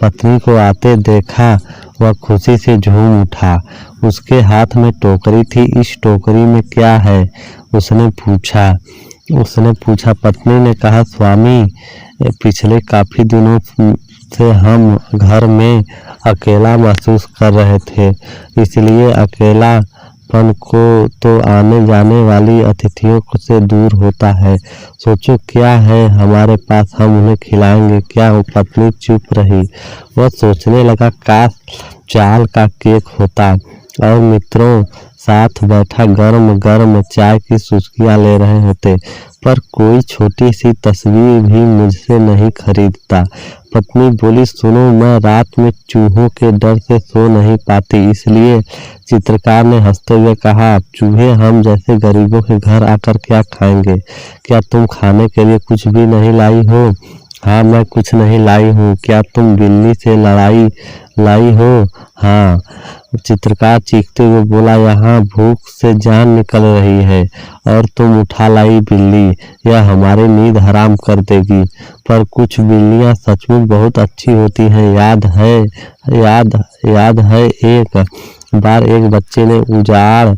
पत्नी को आते देखा वह खुशी से झूम उठा। उसके हाथ में टोकरी थी। इस टोकरी में क्या है? उसने पूछा। पत्नी ने कहा, स्वामी, पिछले काफी दिनों से हम घर में अकेला महसूस कर रहे थे, इसलिए अकेलापन को तो आने जाने वाली अतिथियों से दूर होता है। सोचो क्या है हमारे पास, हम उन्हें खिलाएंगे क्या? वो पत्नी चुप रही। वह सोचने लगा, काश चाल का केक होता और मित्रों साथ बैठा गर्म गर्म चाय की चुस्कियां ले रहे होते, पर कोई छोटी सी तस्वीर भी मुझसे नहीं खरीदता। पत्नी बोली, सुनो, मैं रात में चूहों के डर से सो नहीं पाती, इसलिए। चित्रकार ने हंसते हुए कहा, चूहे हम जैसे गरीबों के घर आकर क्या खाएंगे? क्या तुम खाने के लिए कुछ भी नहीं लाई हो? हाँ, मैं कुछ नहीं लाई हूँ। क्या तुम बिल्ली से लड़ाई लाई हो? हाँ। चित्रकार चीखते हुए बोला, यहाँ भूख से जान निकल रही है और तुम उठा लाई बिल्ली, यह हमारी नींद हराम कर देगी। पर कुछ बिल्लियाँ सचमुच बहुत अच्छी होती हैं। याद है एक बार एक बच्चे ने उजाड़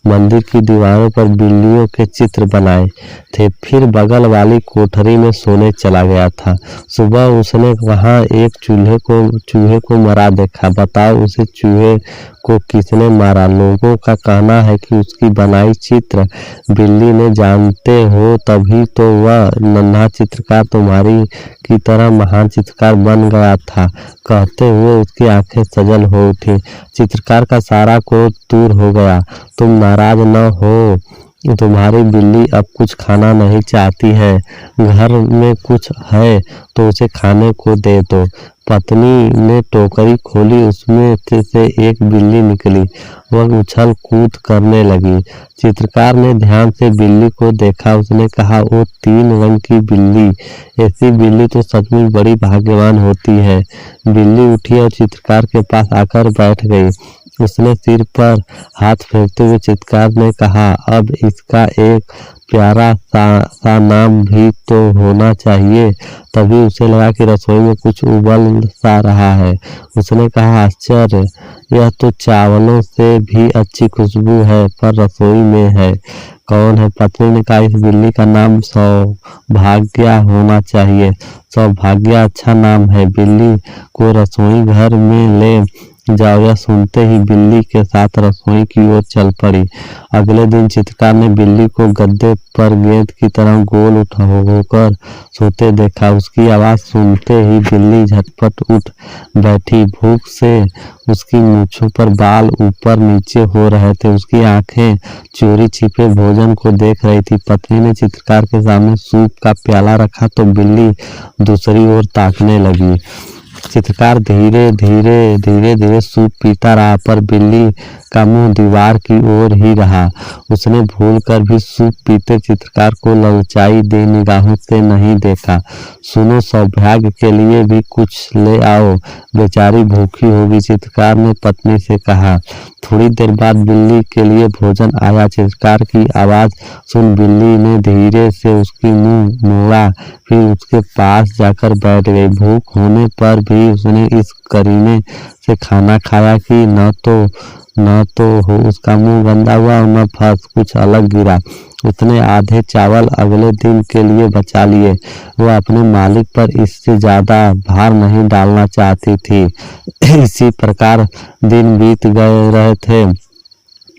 मंदिर की दीवारों पर बिल्लियों के चित्र बनाए थे, फिर बगल वाली कोठरी में सोने चला गया था। सुबह उसने वहां एक चूहे को मरा देखा। बताओ, उसे चूहे को किसने मारा? लोगों का कहना है कि उसकी बनाई चित्र बिल्ली ने। जानते हो, तभी तो वह नन्हा चित्रकार तुम्हारी की तरह महान चित्रकार बन गया था। कहते हुए उसकी आंखें सजल हो उठी। चित्रकार का सारा क्रोध दूर हो गया। तुम नाराज न हो, तुम्हारी बिल्ली अब कुछ खाना नहीं चाहती है। घर में कुछ है तो उसे खाने को दे दो। पत्नी ने टोकरी खोली, उसमें से एक बिल्ली निकली। वह उछल कूद करने लगी। चित्रकार ने ध्यान से बिल्ली को देखा। उसने कहा, वो 3 रंग की बिल्ली, ऐसी बिल्ली तो सचमुच बड़ी भाग्यवान होती है। बिल्ली उठी और चित्रकार के पास आकर बैठ गई। उसने सिर पर हाथ फेरते हुए चित्रकार ने कहा, अब इसका एक प्यारा सा नाम भी तो होना चाहिए। तभी उसे लगा कि रसोई में कुछ उबल सा रहा है। उसने कहा, आश्चर्य, यह तो चावलों से भी अच्छी खुशबू है, पर रसोई में है कौन है? पत्नी ने कहा, इस बिल्ली का नाम सौभाग्या होना चाहिए। सौभाग्या अच्छा नाम है। बिल्ली को रसोई घर में ले जाओ। यह सुनते ही बिल्ली के साथ रसोई की ओर चल पड़ी। अगले दिन चित्रकार ने बिल्ली को गद्दे पर गेंद की तरह गोल होकर सोते देखा। उसकी आवाज सुनते ही बिल्ली झटपट उठ बैठी। भूख से उसकी मूंछों पर बाल ऊपर नीचे हो रहे थे। उसकी आंखें चोरी छिपे भोजन को देख रही थी। पत्नी ने चित्रकार के सामने सूप का प्याला रखा तो बिल्ली दूसरी ओर ताकने लगी। चित्रकार धीरे धीरे सूप पीता रहा, पर बिल्ली का मुंह दीवार की ओर ही रहा। उसने भूलकर भी सूप पीते चित्रकार को ललचाई दे निगाहों से नहीं देखा। सुनो, सौभाग्य के लिए भी कुछ ले आओ, बेचारी भूखी होगी, चित्रकार ने पत्नी से कहा। थोड़ी देर बाद बिल्ली के लिए भोजन आया। चित्रकार की आवाज सुन बिल्ली ने धीरे से उसकी मुंह मोड़ा, फिर उसके पास जाकर बैठ गई। भूख होने पर भी उसने इस करीने से खाना खाया कि न तो हो उसका मुंह गंदा हुआ और न फर्श कुछ अलग गिरा। उसने आधे चावल अगले दिन के लिए बचा लिए। वह अपने मालिक पर इससे ज्यादा भार नहीं डालना चाहती थी। इसी प्रकार दिन बीत गए रहे थे।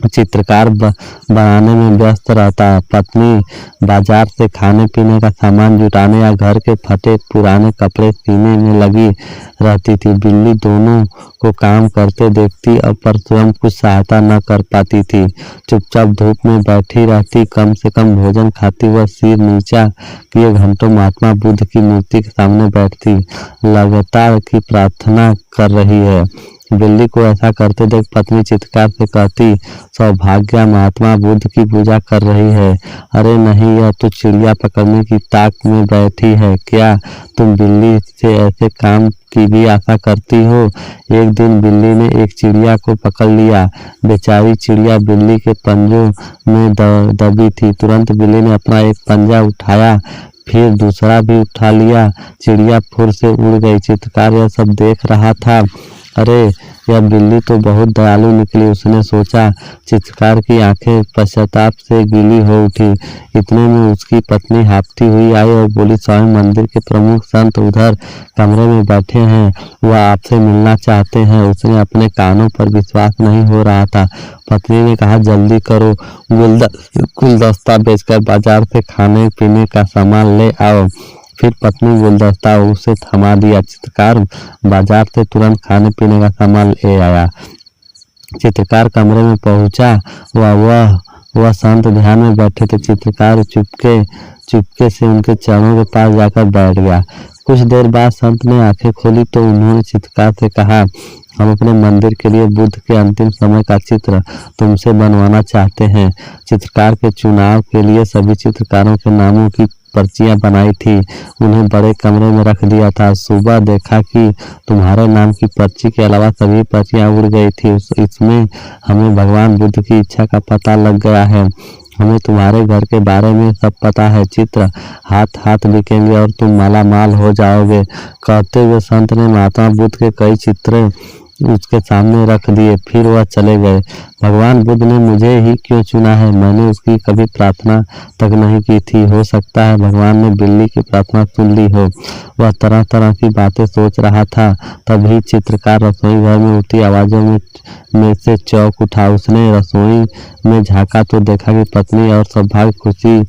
चित्रकार बनाने में व्यस्त रहता। पत्नी बाजार से खाने पीने का सामान जुटाने या घर के फटे पुराने कपड़े सीने में लगी रहती थी। बिल्ली दोनों को काम करते देखती और पर स्वयं कुछ सहायता न कर पाती थी। चुपचाप धूप में बैठी रहती, कम से कम भोजन खाती। वह सिर नीचा किए घंटों महात्मा बुद्ध की मूर्ति के सामने बैठती, लगता कि प्रार्थना कर रही है। बिल्ली को ऐसा करते देख पत्नी चित्रकार से कहती, सौभाग्या महात्मा बुद्ध की पूजा कर रही है। अरे नहीं, यह तो चिड़िया पकड़ने की ताक में बैठी है। क्या तुम बिल्ली से ऐसे काम की भी आशा करती हो? एक दिन बिल्ली ने एक चिड़िया को पकड़ लिया। बेचारी चिड़िया बिल्ली के पंजों में दबी थी। तुरंत बिल्ली ने अपना एक पंजा उठाया, फिर दूसरा भी उठा लिया। चिड़िया फुर से उड़ गई। चित्रकार यह सब देख रहा था। अरे, यह बिल्ली तो बहुत दयालु निकली, उसने सोचा। चित्रकार की आंखें पश्चाताप से गीली हो उठी। इतने में उसकी पत्नी हाँफती हुई आई और बोली, स्वामी, मंदिर के प्रमुख संत उधर कमरे में बैठे हैं, वह आपसे मिलना चाहते हैं। उसने अपने कानों पर विश्वास नहीं हो रहा था। पत्नी ने कहा, जल्दी करो, गुलदस्ता बेचकर बाजार से खाने पीने का सामान ले आओ। फिर पत्नी गुलदस्ता उसे थमा दिया। चित्रकार बाजार से तुरंत खाने पीने का सामान ले आया। चित्रकार कमरे में पहुंचा। वह संत ध्यान में बैठे थे। चित्रकार चुपके से उनके चरणों के पास जाकर बैठ गया। कुछ देर बाद संत ने आंखें खोली तो उन्होंने चित्रकार से कहा, हम अपने मंदिर के लिए बुद्ध के अंतिम समय का चित्र तुमसे बनवाना चाहते हैं। चित्रकार के चुनाव के लिए सभी चित्रकारों के नामों की पर्चियां बनाई थी, उन्हें बड़े कमरे में रख दिया था। सुबह देखा कि तुम्हारे नाम की पर्ची के अलावा सभी पर्चियां उड़ गई थी। इसमें हमें भगवान बुद्ध की इच्छा का पता लग गया है। हमें तुम्हारे घर के बारे में सब पता है। चित्र हाथ हाथ बिकेंगे और तुम माला माल हो जाओगे। कहते हुए संत ने महात्मा बुद्ध के कई चित्र उसके सामने रख दिए। फिर वह चले गए। भगवान बुद्ध ने मुझे ही क्यों चुना है? मैंने उसकी कभी प्रार्थना तक नहीं की थी। हो सकता है भगवान ने बिल्ली की प्रार्थना सुन ली हो। वह तरह तरह की बातें सोच रहा था। तभी चित्रकार रसोई घर में उठती आवाजों में से चौंक उठा। उसने रसोई में झांका तो देखा कि पत्नी और सौभाग्य खुशी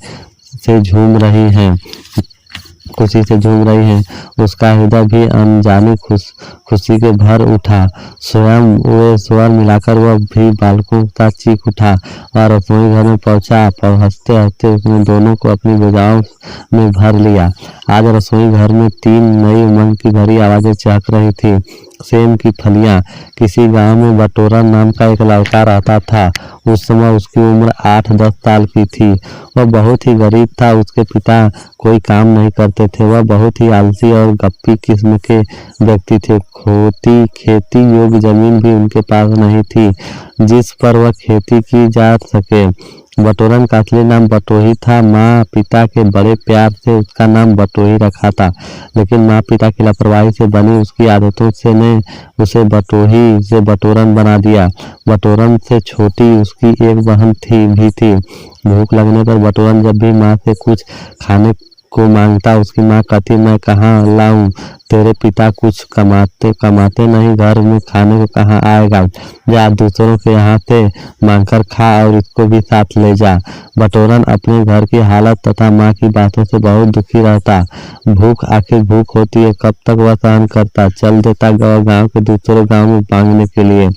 से झूम रही हैं। उसका हृदय भी अनजानी खुशी के भर उठा। स्वयं वे स्वर मिलाकर वह भी बालकों का चीख उठा। वह रसोई घर में पहुंचा और हंसते हंसते उसने दोनों को अपनी भुजाओं में भर लिया। आज रसोई घर में 3 नई उमंग की भरी आवाजें चहक रही थी। सेम की फलियां। किसी गांव में बटोरा नाम का एक लड़का रहता था। उस समय उसकी उम्र 8-10 साल की थी। वह बहुत ही गरीब था। उसके पिता कोई काम नहीं करते थे। वह बहुत ही आलसी और गप्पी किस्म के व्यक्ति थे। खेती योग्य जमीन भी उनके पास नहीं थी जिस पर वह खेती की जा सके। बटोरन का असली नाम बटोही था। माँ पिता के बड़े प्यार से उसका नाम बटोही रखा था, लेकिन माँ पिता की लापरवाही से बनी उसकी आदतों से ने उसे बटोही से बटोरन बना दिया। बटोरन से छोटी उसकी एक बहन भी थी। भूख लगने पर बटोरन जब भी माँ से कुछ खाने को मांगता, उसकी माँ कहती, मैं कहाँ लाऊं, तेरे पिता कुछ कमाते नहीं, घर में खाने को कहाँ आएगा, जा दूसरों के यहाँ से मांगकर खा और इसको भी साथ ले जा। बटोरन अपने घर की हालत तथा माँ की बातों से बहुत दुखी रहता। भूख आखिर भूख होती है, कब तक वह सहन करता। चल देता गाँव के दूसरे गाँव में मांगने के लिए।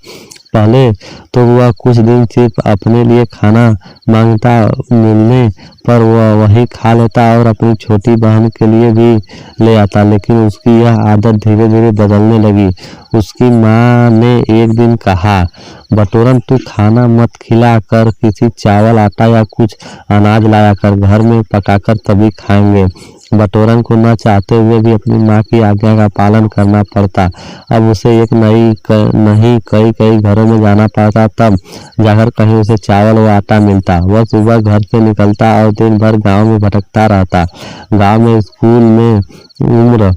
पहले तो वह कुछ दिन सिर्फ अपने लिए खाना मांगता, मिलने पर वह वही खा लेता और अपनी छोटी बहन के लिए भी ले आता, लेकिन उसकी यह आदत धीरे धीरे बदलने लगी। उसकी माँ ने एक दिन कहा, बटोरन तू खाना मत खिला कर, किसी चावल आटा या कुछ अनाज लाया कर, घर में पकाकर तभी खाएंगे। बटोरन को न चाहते हुए भी अपनी माँ की आज्ञा का पालन करना पड़ता। अब उसे एक कई घरों में जाना पड़ता, तब जाकर कहीं उसे चावल व आटा मिलता। वह सुबह घर से निकलता और दिन भर गांव में भटकता रहता। गांव में स्कूल में उम्र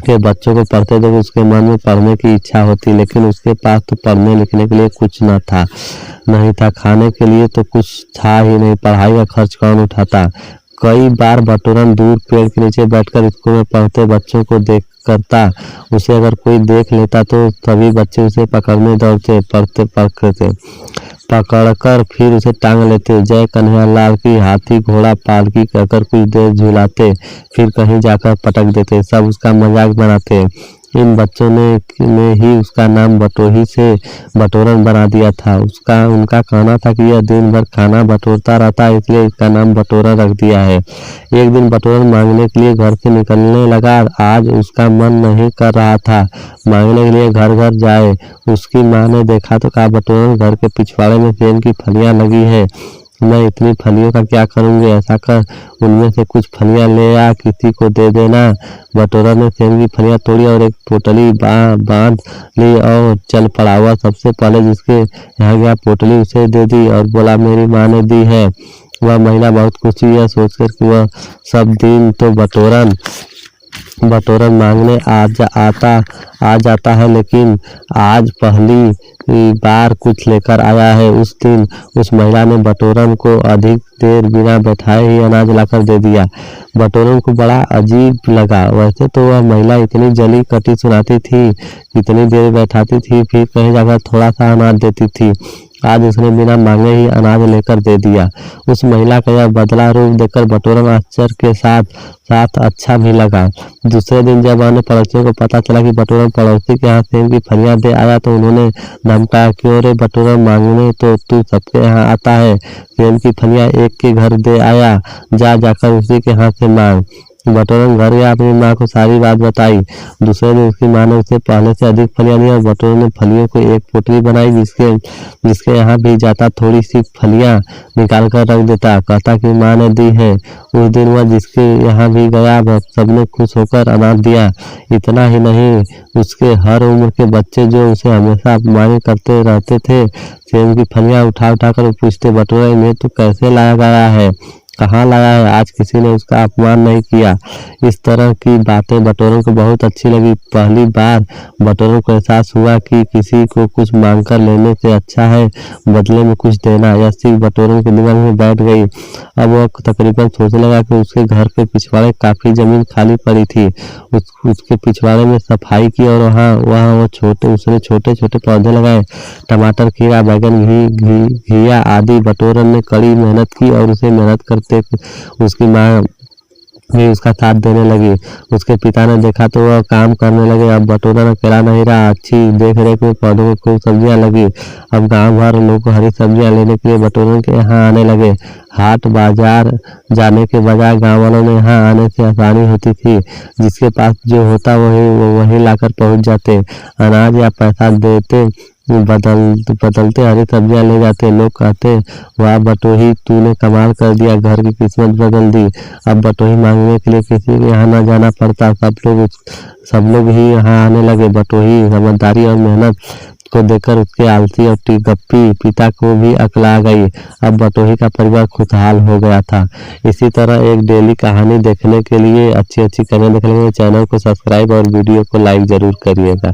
के बच्चों को पढ़ते देख उसके मन में पढ़ने की इच्छा होती, लेकिन उसके पास तो पढ़ने लिखने के लिए कुछ नहीं था। खाने के लिए तो कुछ था ही नहीं। पढ़ाई का खर्च कौन उठाता। कई बार बटोरन दूर पेड़ के नीचे बैठकर स्कूल में पढ़ते बच्चों को देख करता। उसे अगर कोई देख लेता तो सभी बच्चे उसे पकड़ने दौड़ते। पकड़कर फिर उसे टांग लेते। जय कन्हैया लाल की, हाथी घोड़ा पालकी कहकर कुछ देर झुलाते, फिर कहीं जाकर पटक देते। सब उसका मजाक बनाते। इन बच्चों ने ही उसका नाम बटोही से बटोरन बना दिया था। उनका कहना था कि यह दिन भर खाना बटोरता रहता है, इसलिए इसका नाम बटोरन रख दिया है। एक दिन बटोरन मांगने के लिए घर से निकलने लगा। आज उसका मन नहीं कर रहा था मांगने के लिए घर घर जाए। उसकी माँ ने देखा तो कहा, बटोरन घर के पिछवाड़े में सेम की फलियां लगी है, मैं इतनी फलियों का क्या करूंगी, ऐसा कर उनमें से कुछ फलियां ले आ, किसी को दे देना। बटोरन ने सेम की फलियां तोड़ी और एक पोटली बांध ली और चल पड़ा। हुआ सबसे पहले जिसके यहाँ गया पोटली उसे दे दी और बोला, मेरी माँ ने दी है। वह महिला बहुत खुश हुई यह सोचकर कि वह सब दिन तो बटोरन मांगने आ जाता है, लेकिन आज पहली बार कुछ लेकर आया है। उस दिन उस महिला ने बटोरन को अधिक देर बिना बैठाए ही अनाज लाकर दे दिया। बटोरन को बड़ा अजीब लगा। वैसे तो वह महिला इतनी जली कटी सुनाती थी, इतनी देर बैठाती थी, फिर कहीं जाकर थोड़ा सा अनाज देती थी। आज उसने बिना मांगे ही अनाज लेकर दे दिया। उस महिला का यह बदला रूप देखकर बटोरन आश्चर्य के साथ अच्छा भी लगा। दूसरे दिन जब अन्य पड़ोसियों को पता चला कि बटोरन पड़ोसी के यहाँ सेम की फलियां दे आया तो उन्होंने धमकाया, क्यों रे बटोरन, मांगने तो तू सबके यहाँ आता है, सेम की फलियां एक के घर दे आया, जाकर उसी के हाथ से मांग। बटोरन घर गया, अपनी माँ को सारी बात बताई। दूसरे दिन उसकी माँ ने उसे पहले से अधिक फलियां दी और बटोरन ने फलियों को एक पोटली बनाई, जिसके यहाँ भी जाता थोड़ी सी फलियां निकाल कर रख देता, कहता कि माँ ने दी है। उस दिन वह जिसके यहाँ भी गया सबने खुश होकर अनाज दिया। इतना ही नहीं, उसके हर उम्र के बच्चे जो उसे हमेशा अपमानित करते रहते थे, सेम की फलियां उठा कर पूछते, बटोरन इन्हें तो कैसे लाया गया है, कहाँ लाया है, आज किसी ने उसका अपमान नहीं किया। इस तरह की बातें बटोरन को बहुत अच्छी लगी। पहली बार बटोरन को एहसास हुआ कि किसी को कुछ मांगकर लेने से अच्छा है बदले में कुछ देना। यह सीख बटोरन के दिमाग में बैठ गई। अब वह तकरीबन सोचने लगा कि उसके घर के पिछवाड़े काफी जमीन खाली पड़ी थी। उसके पिछवाड़े में सफाई की और वहाँ उसने छोटे छोटे पौधे लगाए, टमाटर, खीरा, बैगन, घिया आदि। बटोरन ने कड़ी मेहनत की और उसे मेहनत करते उसकी माँ भी उसका साथ देने लगी। उसके पिता ने देखा तो वह काम करने लगे। अब बटोरन अकेला नहीं रहा। अच्छी देख रेख में पौधों में खूब सब्जियां लगी। अब गांव भर लोग हरी सब्जियां लेने के लिए बटोरन के यहाँ आने लगे। हाट बाजार जाने के बजाय गांव वालों में यहाँ आने से आसानी होती थी। जिसके पास जो होता वही लाकर पहुंच जाते। अनाज या पैसा देते, बदलते हरी सब्जियां ले जाते। लोग कहते, वाह बटोही, तूने कमाल कर दिया, घर की किस्मत बदल दी। अब बटोही मांगने के लिए किसी के यहाँ न जाना पड़ता, सब लोग ही यहाँ आने लगे। बटोही समझदारी और मेहनत को देखकर उसके आलसी और गप्पी पिता को भी अक्ल आ गई। अब बटोही का परिवार खुशहाल हो गया था। इसी तरह एक डेली कहानी देखने के लिए, अच्छी कहानी देखने के लिए चैनल को सब्सक्राइब और वीडियो को लाइक जरूर करिएगा।